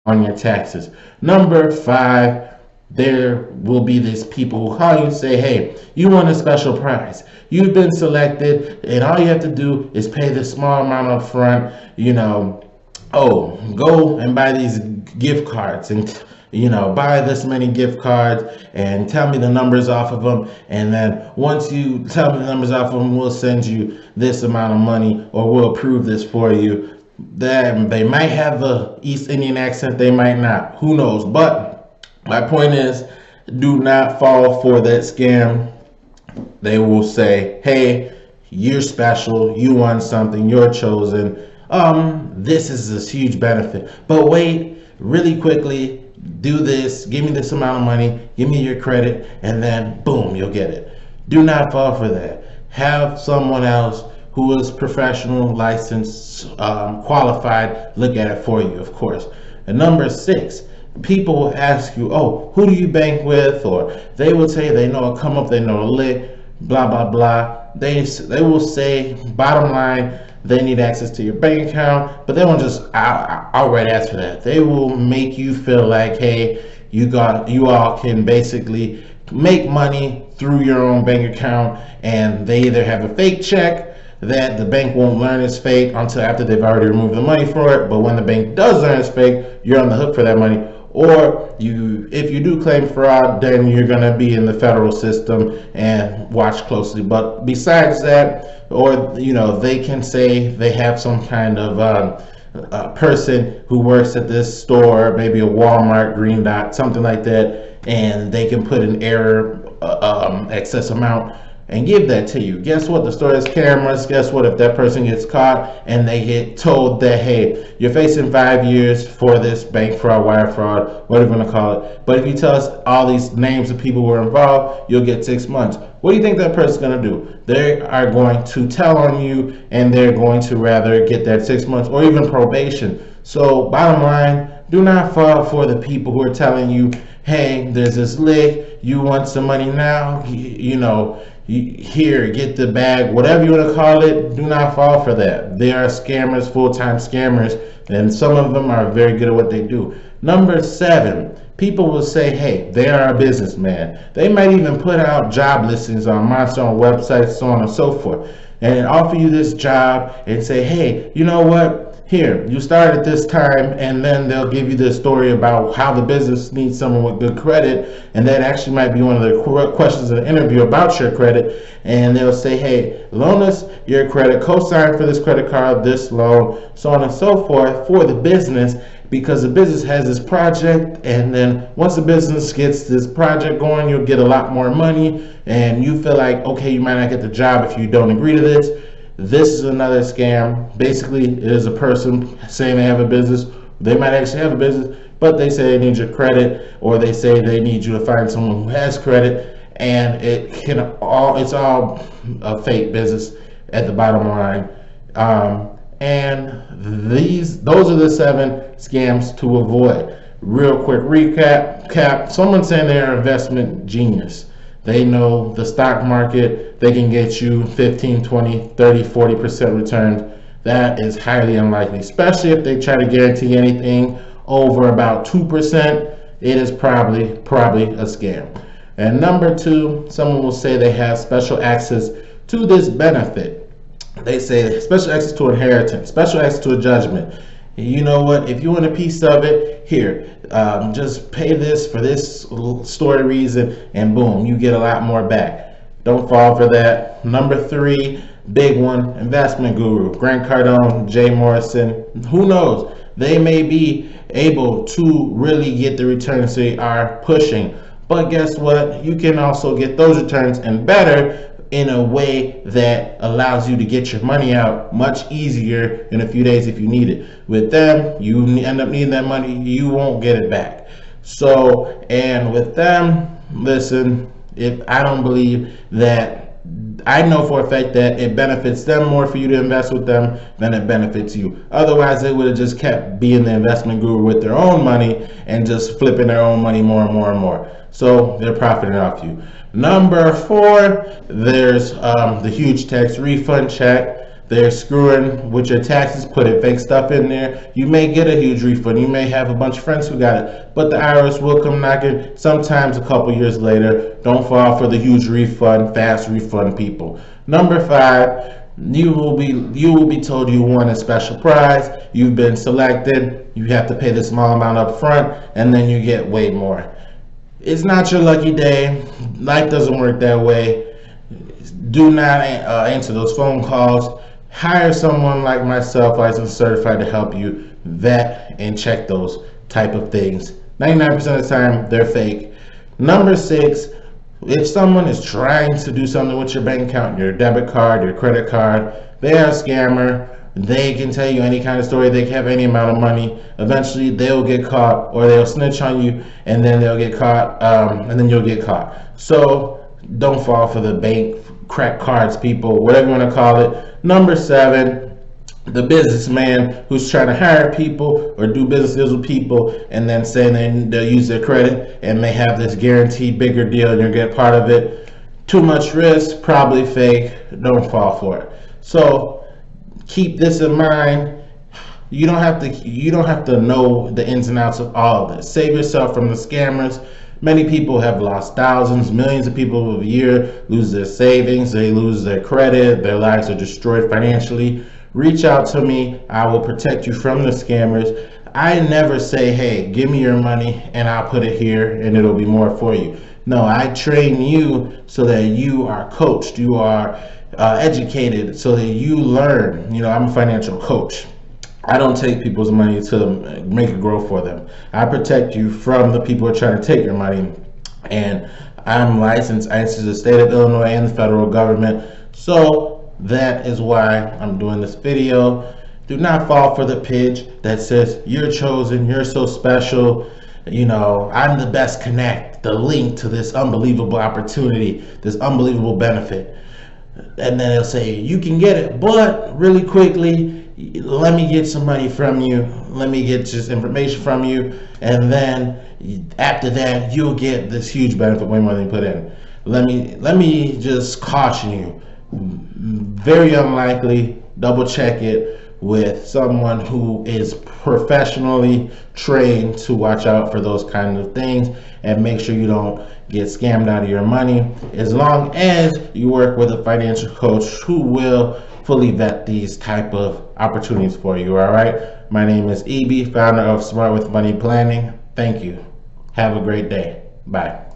on your taxes. Number five, there will be these people who call you and say, hey, you won a special prize. You've been selected, and all you have to do is pay this small amount up front. Oh, go and buy these gift cards and buy this many gift cards and tell me the numbers off of them, and then once you tell me the numbers off of them, we'll send you this amount of money, or we'll approve this for you. Then they might have the East Indian accent, they might not, who knows. But my point is, do not fall for that scam. They will say, hey, you're special, you won something, you're chosen, this is this huge benefit, but wait, really quickly, do this, give me this amount of money, give me your credit, and then boom, you'll get it. Do not fall for that. Have someone else who is professional, licensed, qualified, look at it for you, of course. And number six, people will ask you, oh, who do you bank with? Or they will say they know a come up, they know a lick, blah, blah, blah. They will say, bottom line, they need access to your bank account, but they won't just outright ask for that. They will make you feel like, hey, you all can basically make money through your own bank account, and they either have a fake check that the bank won't learn is fake until after they've already removed the money for it, but when the bank does learn it's fake, you're on the hook for that money. Or if you do claim fraud, then you're going to be in the federal system and watch closely. But besides that, or they can say they have some kind of person who works at this store, maybe a Walmart, Green Dot, something like that, and they can put an error excess amount and give that to you. Guess what? The store has cameras. Guess what? If that person gets caught and they get told that, hey, you're facing 5 years for this bank fraud, wire fraud, whatever you want to call it. But if you tell us all these names of people who were involved, you'll get 6 months. What do you think that person's going to do? They are going to tell on you, and they're going to rather get that 6 months or even probation. So bottom line, do not fall for the people who are telling you, hey, there's this lick, you want some money now, here, get the bag, whatever you want to call it. Do not fall for that. They are scammers, full-time scammers, and some of them are very good at what they do. Number seven, people will say, hey, they are a businessman. They might even put out job listings on Monster on websites, so on and so forth, and offer you this job and say, hey, you know what? Here, you start at this time, and then they'll give you the story about how the business needs someone with good credit, and that actually might be one of the questions in the interview about your credit, and they'll say, hey, loan us your credit, co-sign for this credit card, this loan, so on and so forth for the business, because the business has this project, and then once the business gets this project going, you'll get a lot more money, and you feel like, okay, you might not get the job if you don't agree to this. This is another scam. Basically, it is a person saying they have a business. They might actually have a business, but they say they need your credit, or they say they need you to find someone who has credit, and it's all a fake business at the bottom line. And those are the 7 scams to avoid. Real quick recap. Someone saying they're an investment genius. They know the stock market. They can get you 15, 20, 30, 40% returns. That is highly unlikely, especially if they try to guarantee anything over about 2%. It is probably a scam. And number 2, someone will say they have special access to this benefit. They say special access to inheritance, special access to a judgment. You know what? If you want a piece of it, here, just pay this for this story reason, and boom, you get a lot more back. Don't fall for that. Number 3, big one, investment guru, Grant Cardone, Jay Morrison. Who knows? They may be able to really get the returns they are pushing. But guess what? You can also get those returns and better in a way that allows you to get your money out much easier in a few days if you need it. With them, you end up needing that money, you won't get it back. So, and with them, listen, if I don't believe that, I know for a fact that it benefits them more for you to invest with them than it benefits you. Otherwise, they would have just kept being the investment guru with their own money and just flipping their own money more and more and more. So they're profiting off you. Number 4, there's the huge tax refund check. they're screwing with your taxes, putting fake stuff in there. You may get a huge refund. You may have a bunch of friends who got it, but the IRS will come knocking sometimes a couple years later. Don't fall for the huge refund, fast refund people. Number 5, you will be told you won a special prize. You've been selected. You have to pay this small amount up front, and then you get way more. It's not your lucky day. Life doesn't work that way. Do not answer those phone calls. Hire someone like myself, licensed certified, to help you vet and check those type of things. 99% of the time, they're fake. Number 6, if someone is trying to do something with your bank account, your debit card, your credit card, they are a scammer. They can tell you any kind of story. They can have any amount of money. Eventually, they'll get caught, or they'll snitch on you, and then they'll get caught, and then you'll get caught. So don't fall for the bank crack cards people, whatever you want to call it. Number 7, the businessman who's trying to hire people or do business deals with people, and then saying they'll use their credit and may have this guaranteed bigger deal and you'll get part of it. Too much risk, probably fake. Don't fall for it. So keep this in mind. You don't have to know the ins and outs of all of this. Save yourself from the scammers. Many people have lost thousands, millions of people over a year lose their savings, they lose their credit, their lives are destroyed financially. Reach out to me. I will protect you from the scammers. I never say, hey, give me your money and I'll put it here and it'll be more for you. No, I train you so that you are coached, you are educated, so that you learn. You know, I'm a financial coach. I don't take people's money to make it grow for them. I protect you from the people who are trying to take your money. And I'm licensed. I answer to the state of Illinois and the federal government. So that is why I'm doing this video. Do not fall for the pitch that says you're chosen, you're so special, you know, I'm the best connect, the link to this unbelievable opportunity, this unbelievable benefit. And then they'll say, you can get it, but really quickly, let me get some money from you, let me get just information from you, and then after that, you'll get this huge benefit, way more than you put in. Let me just caution you, very unlikely. Double check it with someone who is professionally trained to watch out for those kinds of things, and make sure you don't get scammed out of your money, as long as you work with a financial coach who will fully vet these type of opportunities for you. All right, my name is EB, founder of Smart with Money Planning. Thank you. Have a great day. Bye.